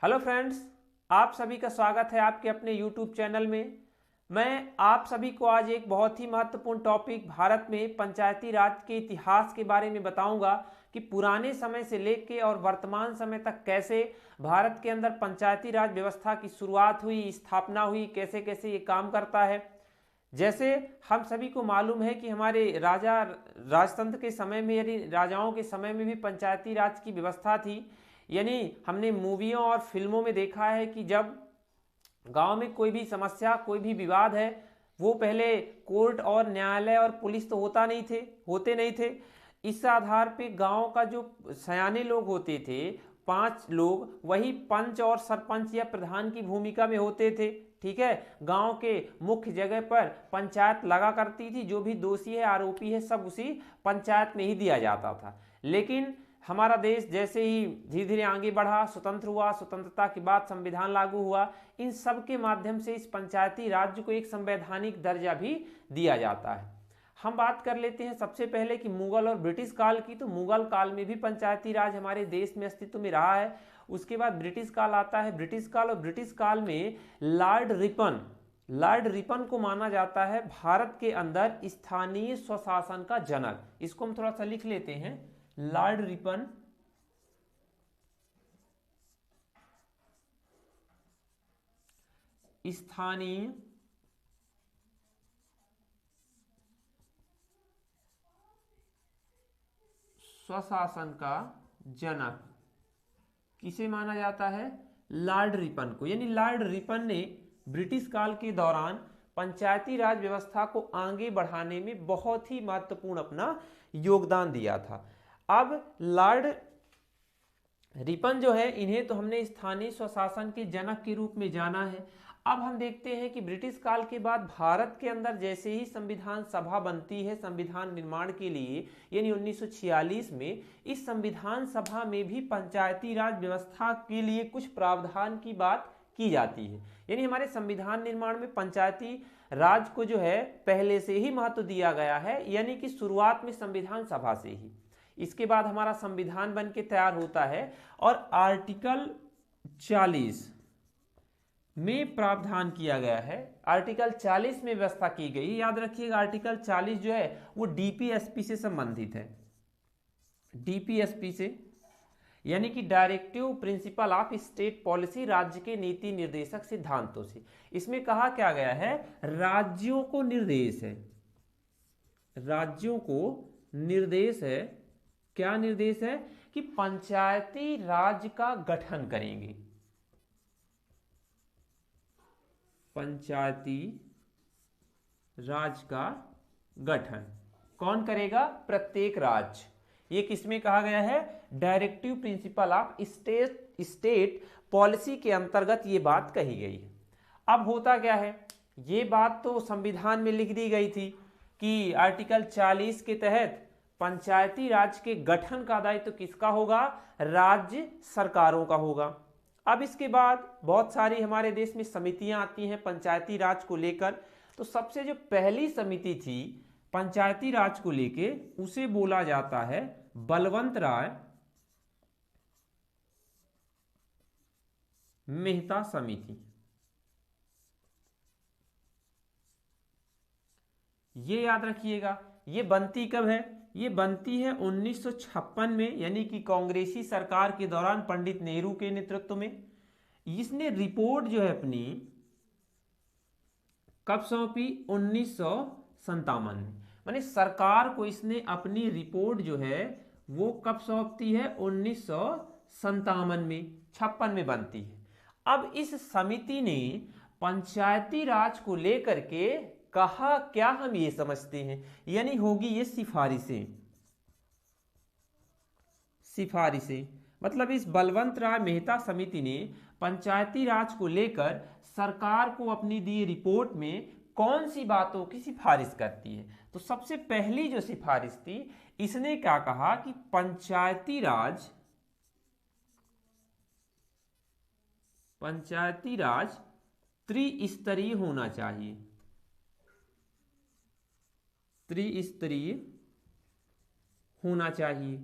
Hello friends, आप सभी का स्वागत है आपके अपने यूट्यूब चैनल में। मैं आप सभी को आज एक बहुत ही महत्वपूर्ण टॉपिक भारत में पंचायती राज के इतिहास के बारे में बताऊंगा कि पुराने समय से लेके और वर्तमान समय तक कैसे भारत के अंदर पंचायती राज व्यवस्था की शुरुआत हुई, स्थापना हुई, कैसे कैसे ये काम करता है। जैसे हम सभी को मालूम है कि हमारे राजतंत्र के समय में, यानी राजाओं के समय में भी पंचायती राज की व्यवस्था थी। यानी हमने मूवियों और फिल्मों में देखा है कि जब गांव में कोई भी समस्या, कोई भी विवाद है, वो पहले कोर्ट और न्यायालय और पुलिस तो होते नहीं थे। इस आधार पे गांव का जो सयाने लोग होते थे, 5 लोग, वही पंच और सरपंच या प्रधान की भूमिका में होते थे। ठीक है, गांव के मुख्य जगह पर पंचायत लगा करती थी। जो भी दोषी है, आरोपी है, सब उसी पंचायत में ही दिया जाता था। लेकिन हमारा देश जैसे ही धीरे धीरे आगे बढ़ा, स्वतंत्र हुआ, स्वतंत्रता के बाद संविधान लागू हुआ, इन सब के माध्यम से इस पंचायती राज्य को एक संवैधानिक दर्जा भी दिया जाता है। हम बात कर लेते हैं सबसे पहले कि मुगल और ब्रिटिश काल की। तो मुगल काल में भी पंचायती राज हमारे देश में अस्तित्व में रहा है। उसके बाद ब्रिटिश काल आता है। ब्रिटिश काल और ब्रिटिश काल में लॉर्ड रिपन को माना जाता है भारत के अंदर स्थानीय स्वशासन का जनक। इसको हम थोड़ा सा लिख लेते हैं, लॉर्ड रिपन स्थानीय स्वशासन का जनक किसे माना जाता है? लॉर्ड रिपन को। यानी लॉर्ड रिपन ने ब्रिटिश काल के दौरान पंचायती राज व्यवस्था को आगे बढ़ाने में बहुत ही महत्वपूर्ण अपना योगदान दिया था। अब लॉर्ड रिपन जो है, इन्हें तो हमने स्थानीय स्वशासन के जनक के रूप में जाना है। अब हम देखते हैं कि ब्रिटिश काल के बाद भारत के अंदर जैसे ही संविधान सभा बनती है संविधान निर्माण के लिए, यानी 1946 में, इस संविधान सभा में भी पंचायती राज व्यवस्था के लिए कुछ प्रावधान की बात की जाती है। यानी हमारे संविधान निर्माण में पंचायती राज को जो है पहले से ही महत्व दिया गया है, यानी कि शुरुआत में संविधान सभा से ही। इसके बाद हमारा संविधान बन के तैयार होता है और आर्टिकल 40 में प्रावधान किया गया है। आर्टिकल 40 में व्यवस्था की गई। याद रखिएगा, आर्टिकल 40 जो है वो डीपीएसपी से संबंधित है। डीपीएसपी से यानी कि directive principle of state policy, राज्य के नीति निर्देशक सिद्धांतों से। इसमें कहा क्या गया है? राज्यों को निर्देश है, राज्यों को निर्देश है। क्या निर्देश है? कि पंचायती राज का गठन करेंगे। पंचायती राज का गठन कौन करेगा? प्रत्येक राज्य। ये किसमें कहा गया है? Directive principle of state policy के अंतर्गत ये बात कही गई है। अब होता क्या है, ये बात तो संविधान में लिख दी गई थी कि आर्टिकल 40 के तहत पंचायती राज के गठन का दायित्व तो किसका होगा? राज्य सरकारों का होगा। अब इसके बाद बहुत सारी हमारे देश में समितियां आती हैं पंचायती राज को लेकर। तो सबसे जो पहली समिति थी पंचायती राज को लेके, उसे बोला जाता है बलवंत राय मेहता समिति। ये याद रखिएगा। ये बनती कब है? ये बनती है 1956 में, यानी कि कांग्रेसी सरकार के दौरान पंडित नेहरू के नेतृत्व में। इसने रिपोर्ट जो है अपनी कब सौंपी? 1957 में। माने सरकार को इसने अपनी रिपोर्ट जो है वो कब सौंपती है? 1957 में। 56 में बनती है। अब इस समिति ने पंचायती राज को लेकर के कहा क्या, हम ये समझते हैं, यानी होगी ये सिफारिशें। मतलब इस बलवंत राय मेहता समिति ने पंचायती राज को लेकर सरकार को अपनी दी रिपोर्ट में कौन सी बातों की सिफारिश करती है। तो सबसे पहली जो सिफारिश थी, इसने क्या कहा कि पंचायती राज त्रिस्तरीय होना चाहिए। त्रिस्तरीय होना चाहिए।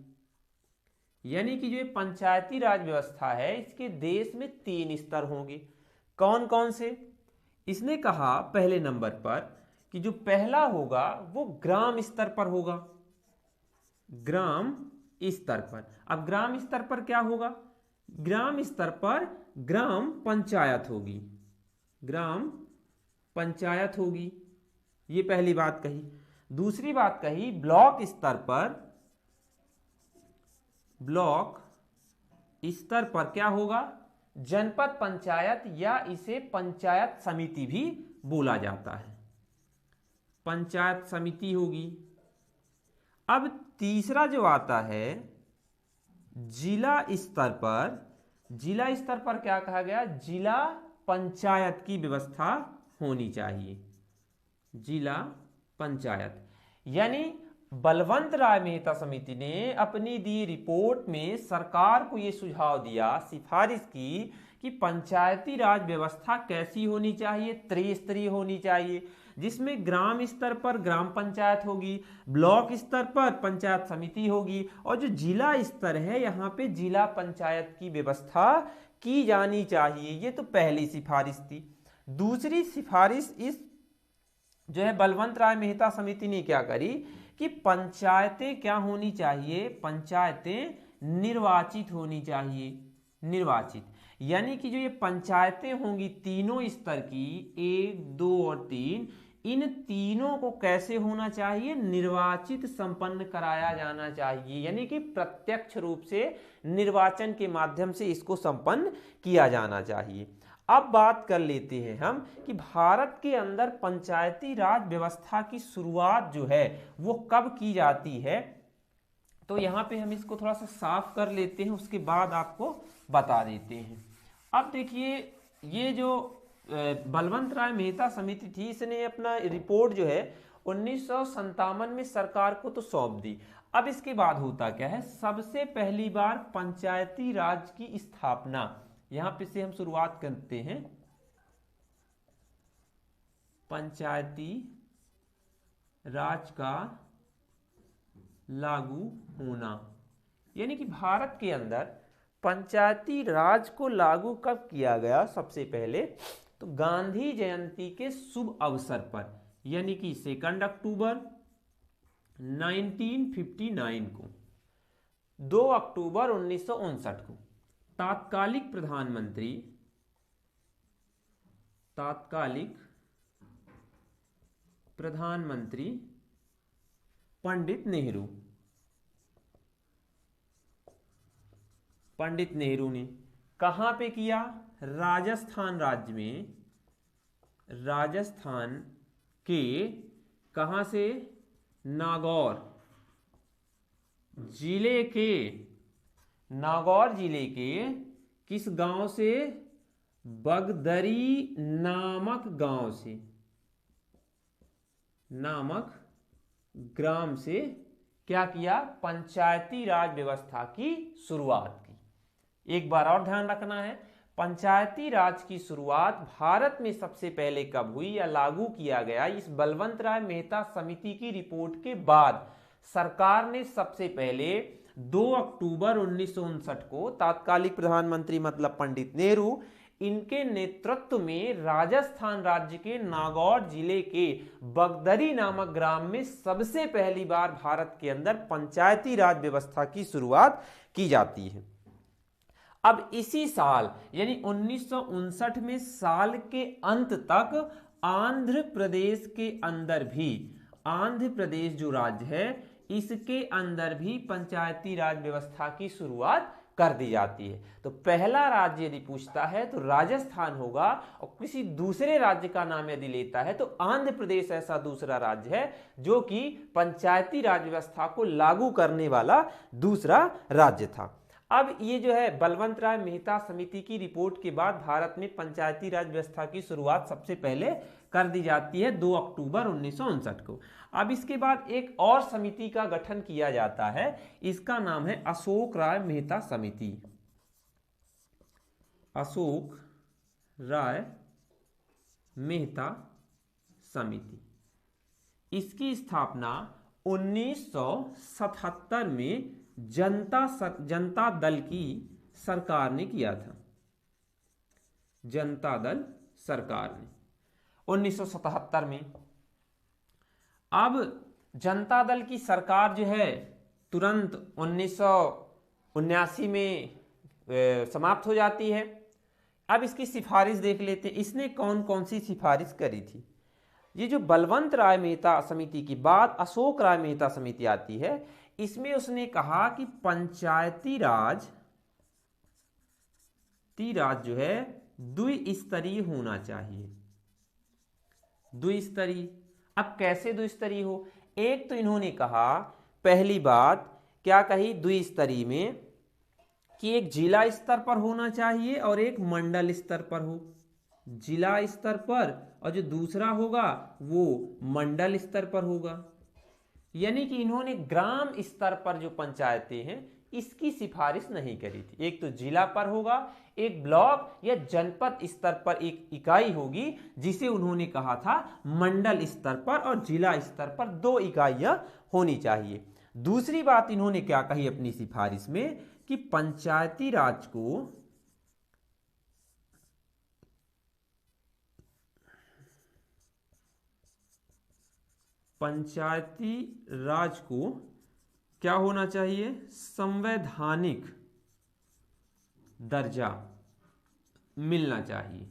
यानी कि जो ये पंचायती राज व्यवस्था है इसके देश में 3 स्तर होंगे। कौन कौन से? इसने कहा पहले नंबर पर कि जो पहला होगा वो ग्राम स्तर पर होगा। ग्राम स्तर पर, अब ग्राम स्तर पर क्या होगा? ग्राम स्तर पर ग्राम पंचायत होगी, ग्राम पंचायत होगी। ये पहली बात कही। दूसरी बात कही ब्लॉक स्तर पर, ब्लॉक स्तर पर क्या होगा? जनपद पंचायत या इसे पंचायत समिति भी बोला जाता है, पंचायत समिति होगी। अब तीसरा जो आता है जिला स्तर पर, जिला स्तर पर क्या कहा गया? जिला पंचायत की व्यवस्था होनी चाहिए, जिला पंचायत। यानी बलवंत राय मेहता समिति ने अपनी दी रिपोर्ट में सरकार को यह सुझाव दिया, सिफारिश की कि पंचायती राज व्यवस्था कैसी होनी चाहिए? त्रिस्तरीय होनी चाहिए, जिसमें ग्राम स्तर पर ग्राम पंचायत होगी, ब्लॉक स्तर पर पंचायत समिति होगी, और जो जिला स्तर है यहाँ पे जिला पंचायत की व्यवस्था की जानी चाहिए। ये तो पहली सिफारिश थी। दूसरी सिफारिश इस जो है बलवंत राय मेहता समिति ने क्या करी कि पंचायतें क्या होनी चाहिए? पंचायतें निर्वाचित होनी चाहिए, निर्वाचित। यानी कि जो ये पंचायतें होंगी तीनों स्तर की, 1, 2 और 3, इन तीनों को कैसे होना चाहिए? निर्वाचित संपन्न कराया जाना चाहिए। यानी कि प्रत्यक्ष रूप से निर्वाचन के माध्यम से इसको संपन्न किया जाना चाहिए। अब बात कर लेते हैं हम कि भारत के अंदर पंचायती राज व्यवस्था की शुरुआत जो है वो कब की जाती है। तो यहाँ पे हम इसको थोड़ा सा साफ कर लेते हैं, उसके बाद आपको बता देते हैं। अब देखिए ये जो बलवंत राय मेहता समिति थी, इसने अपना रिपोर्ट जो है 1957 में सरकार को तो सौंप दी। अब इसके बाद होता क्या है? सबसे पहली बार पंचायती राज की स्थापना, यहां पे से हम शुरुआत करते हैं, पंचायती राज का लागू होना। यानी कि भारत के अंदर पंचायती राज को लागू कब किया गया? सबसे पहले तो गांधी जयंती के शुभ अवसर पर, यानी कि 2 अक्टूबर 1959 को, 2 अक्टूबर 1959 को तात्कालिक प्रधानमंत्री, तात्कालिक प्रधानमंत्री पंडित नेहरू, पंडित नेहरू ने कहां पे किया? राजस्थान राज्य में, राजस्थान के कहां से? नागौर जिले के, नागौर जिले के किस गांव से? बगदरी नामक गांव से, नामक ग्राम से क्या किया? पंचायती राज व्यवस्था की शुरुआत की। एक बार और ध्यान रखना है, पंचायती राज की शुरुआत भारत में सबसे पहले कब हुई या लागू किया गया? इस बलवंत राय मेहता समिति की रिपोर्ट के बाद सरकार ने सबसे पहले 2 अक्टूबर 1959 को तात्कालिक प्रधानमंत्री मतलब पंडित नेहरू, इनके नेतृत्व में राजस्थान राज्य के नागौर जिले के बगदरी नामक ग्राम में सबसे पहली बार भारत के अंदर पंचायती राज व्यवस्था की शुरुआत की जाती है। अब इसी साल यानी 1959 में साल के अंत तक आंध्र प्रदेश के अंदर भी, आंध्र प्रदेश जो राज्य है इसके अंदर भी पंचायती राज व्यवस्था की शुरुआत कर दी जाती है। तो पहला राज्य यदि पूछता है तो राजस्थान होगा, और किसी दूसरे राज्य का नाम यदि लेता है तो आंध्र प्रदेश ऐसा दूसरा राज्य है जो कि पंचायती राज व्यवस्था को लागू करने वाला दूसरा राज्य था। अब ये जो है बलवंत राय मेहता समिति की रिपोर्ट के बाद भारत में पंचायती राज व्यवस्था की शुरुआत सबसे पहले कर दी जाती है 2 अक्टूबर 1959 को। अब इसके बाद एक और समिति का गठन किया जाता है, इसका नाम है अशोक राय मेहता समिति। अशोक राय मेहता समिति, इसकी स्थापना 1977 में जनता दल की सरकार ने किया था। जनता दल सरकार ने 1977 में। अब जनता दल की सरकार जो है तुरंत 1979 में समाप्त हो जाती है। अब इसकी सिफारिश देख लेते हैं, इसने कौन कौन सी सिफारिश करी थी। ये जो बलवंत राय मेहता समिति के बाद अशोक राय मेहता समिति आती है, इसमें उसने कहा कि पंचायती राज जो है द्विस्तरीय होना चाहिए। द्विस्तरीय, अब कैसे द्विस्तरीय हो? एक तो इन्होंने कहा, पहली बात क्या कही द्विस्तरीय में, कि एक जिला स्तर पर होना चाहिए और एक मंडल स्तर पर हो। जिला स्तर पर, और जो दूसरा होगा वो मंडल स्तर पर होगा। यानी कि इन्होंने ग्राम स्तर पर जो पंचायतें हैं इसकी सिफारिश नहीं करी थी। एक तो जिला पर होगा, एक ब्लॉक या जनपद स्तर पर एक इकाई होगी, जिसे उन्होंने कहा था मंडल स्तर पर और जिला स्तर पर 2 इकाइयां होनी चाहिए। दूसरी बात इन्होंने क्या कही अपनी सिफारिश में, कि पंचायती राज को क्या होना चाहिए? संवैधानिक दर्जा मिलना चाहिए।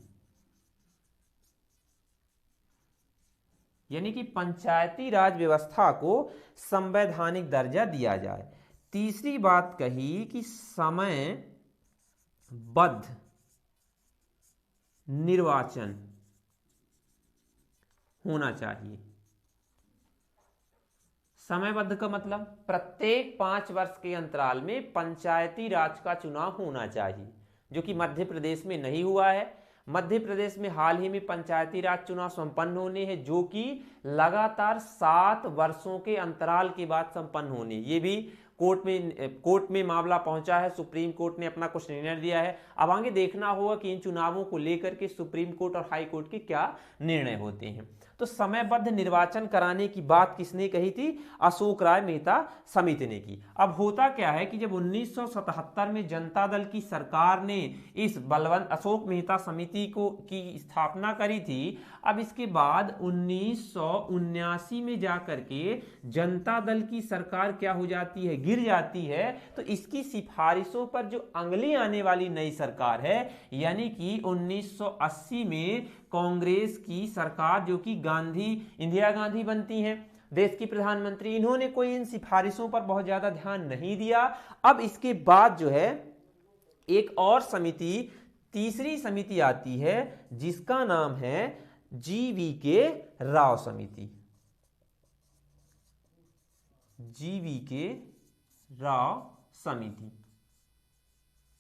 यानी कि पंचायती राज व्यवस्था को संवैधानिक दर्जा दिया जाए। तीसरी बात कही कि समयबद्ध निर्वाचन होना चाहिए। समयबद्ध का मतलब प्रत्येक 5 वर्ष के अंतराल में पंचायती राज का चुनाव होना चाहिए, जो कि मध्य प्रदेश में नहीं हुआ है। मध्य प्रदेश में हाल ही में पंचायती राज चुनाव संपन्न होने हैं, जो कि लगातार 7 वर्षों के अंतराल के बाद संपन्न होने। ये भी कोर्ट में मामला पहुंचा है, सुप्रीम कोर्ट ने अपना कुछ निर्णय दिया है। अब आगे देखना होगा कि इन चुनावों को लेकर के सुप्रीम कोर्ट और हाई कोर्ट के क्या निर्णय होते हैं। तो समयबद्ध निर्वाचन कराने की बात किसने कही थी? अशोक राय मेहता समिति ने की। अब होता क्या है कि जब 1977 में जनता दल की सरकार ने इस बलवंत अशोक मेहता समिति की स्थापना करी थी, अब इसके बाद 1979 में जाकर के जनता दल की सरकार क्या हो जाती है? गिर जाती है। तो इसकी सिफारिशों पर जो अगली आने वाली नई सरकार है, यानी कि 1980 में कांग्रेस की सरकार, जो कि इंदिरा गांधी बनती हैं देश की प्रधानमंत्री, इन्होंने कोई इन सिफारिशों पर बहुत ज्यादा ध्यान नहीं दिया। अब इसके बाद जो है एक और समिति, तीसरी समिति आती है, जिसका नाम है GVK राव समिति। GVK राव समिति।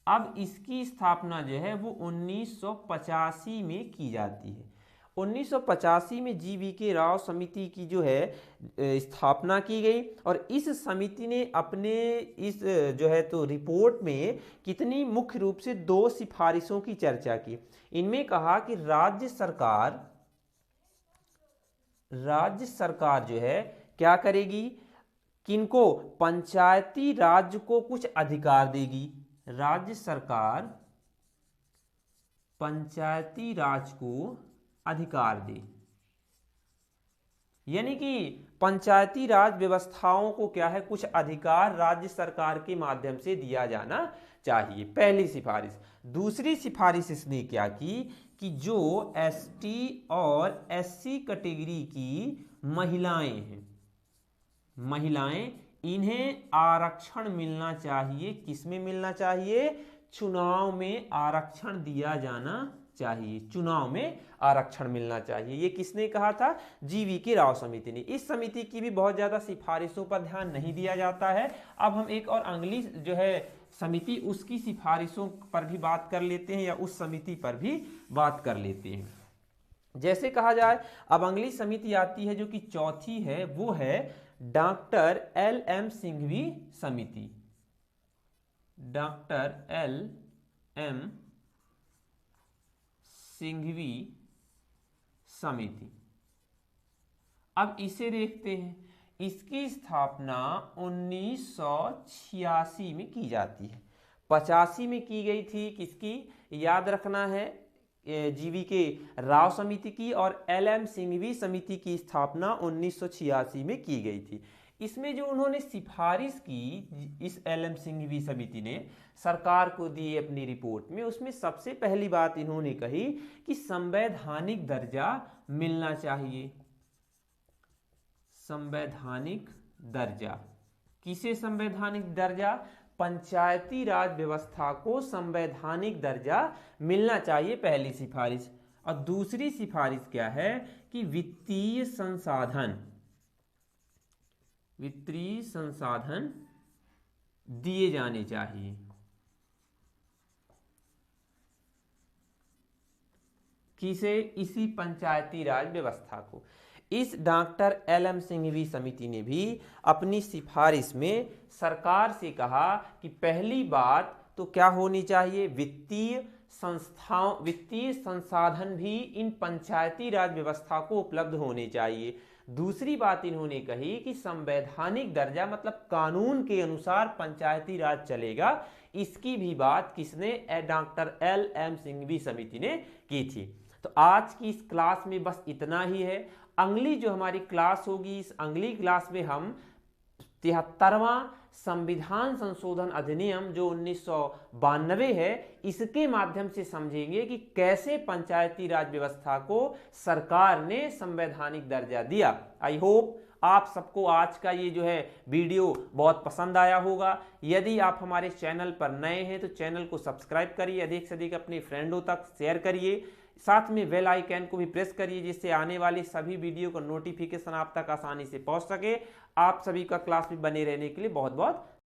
अब इसकी स्थापना जो है वो 1985 में की जाती है। 1985 में GVK राव समिति की जो है स्थापना की गई, और इस समिति ने अपने इस जो है तो रिपोर्ट में कितनी मुख्य रूप से 2 सिफारिशों की चर्चा की। इनमें कहा कि राज्य सरकार जो है क्या करेगी? किनको? पंचायती राज को कुछ अधिकार देगी। राज्य सरकार पंचायती राज को अधिकार दे, यानी कि पंचायती राज व्यवस्थाओं को क्या है, कुछ अधिकार राज्य सरकार के माध्यम से दिया जाना चाहिए। पहली सिफारिश। दूसरी सिफारिश इसने क्या की कि जो ST और SC कैटेगरी की महिलाएं हैं, इन्हें आरक्षण मिलना चाहिए। किसमें मिलना चाहिए? चुनाव में आरक्षण दिया जाना चाहिए। चुनाव में आरक्षण मिलना चाहिए। ये किसने कहा था? GVK राव समिति ने। इस समिति की भी बहुत ज्यादा सिफारिशों पर ध्यान नहीं दिया जाता है। अब हम एक और अगली जो है समिति, उसकी सिफारिशों पर भी बात कर लेते हैं, या उस समिति पर भी बात कर लेते हैं। जैसे कहा जाए, अब अगली समिति आती है जो कि चौथी है, वो है डॉक्टर LM सिंघवी समिति। डॉक्टर LM सिंघवी समिति। अब इसे देखते हैं। इसकी स्थापना 1986 में की जाती है। 85 में की गई थी किसकी, याद रखना है, जीवी के राव समिति की, और एल.एम. सिंघवी समिति की स्थापना 1986 में की गई थी। इसमें जो उन्होंने सिफारिश की, इस एल.एम. सिंघवी समिति ने सरकार को दी अपनी रिपोर्ट में, उसमें सबसे पहली बात इन्होंने कही कि संवैधानिक दर्जा मिलना चाहिए। संवैधानिक दर्जा, किसे संवैधानिक दर्जा, पंचायती राज व्यवस्था को संवैधानिक दर्जा मिलना चाहिए, पहली सिफारिश। और दूसरी सिफारिश क्या है कि वित्तीय संसाधन दिए जाने चाहिए। किसे, इसी पंचायती राज व्यवस्था को। इस डॉक्टर एल.एम. सिंघवी समिति ने भी अपनी सिफारिश में सरकार से कहा कि पहली बात तो क्या होनी चाहिए, वित्तीय संसाधन भी इन पंचायती राज व्यवस्था को उपलब्ध होने चाहिए। दूसरी बात इन्होंने कही कि संवैधानिक दर्जा मतलब कानून के अनुसार पंचायती राज चलेगा, इसकी भी बात किसने, डॉक्टर एल.एम. सिंघवी समिति ने की थी। तो आज की इस क्लास में बस इतना ही है। अगली जो हमारी क्लास होगी, इस अगली क्लास में हम 73वां संविधान संशोधन अधिनियम जो 1992 है, इसके माध्यम से समझेंगे कि कैसे पंचायती राज व्यवस्था को सरकार ने संवैधानिक दर्जा दिया। आई होप आप सबको आज का ये जो है वीडियो बहुत पसंद आया होगा। यदि आप हमारे चैनल पर नए हैं तो चैनल को सब्सक्राइब करिए, अधिक से अधिक अपने फ्रेंडों तक शेयर करिए, साथ में बेल आइकन को भी प्रेस करिए, जिससे आने वाली सभी वीडियो का नोटिफिकेशन आप तक आसानी से पहुंच सके। आप सभी का क्लास में बने रहने के लिए बहुत बहुत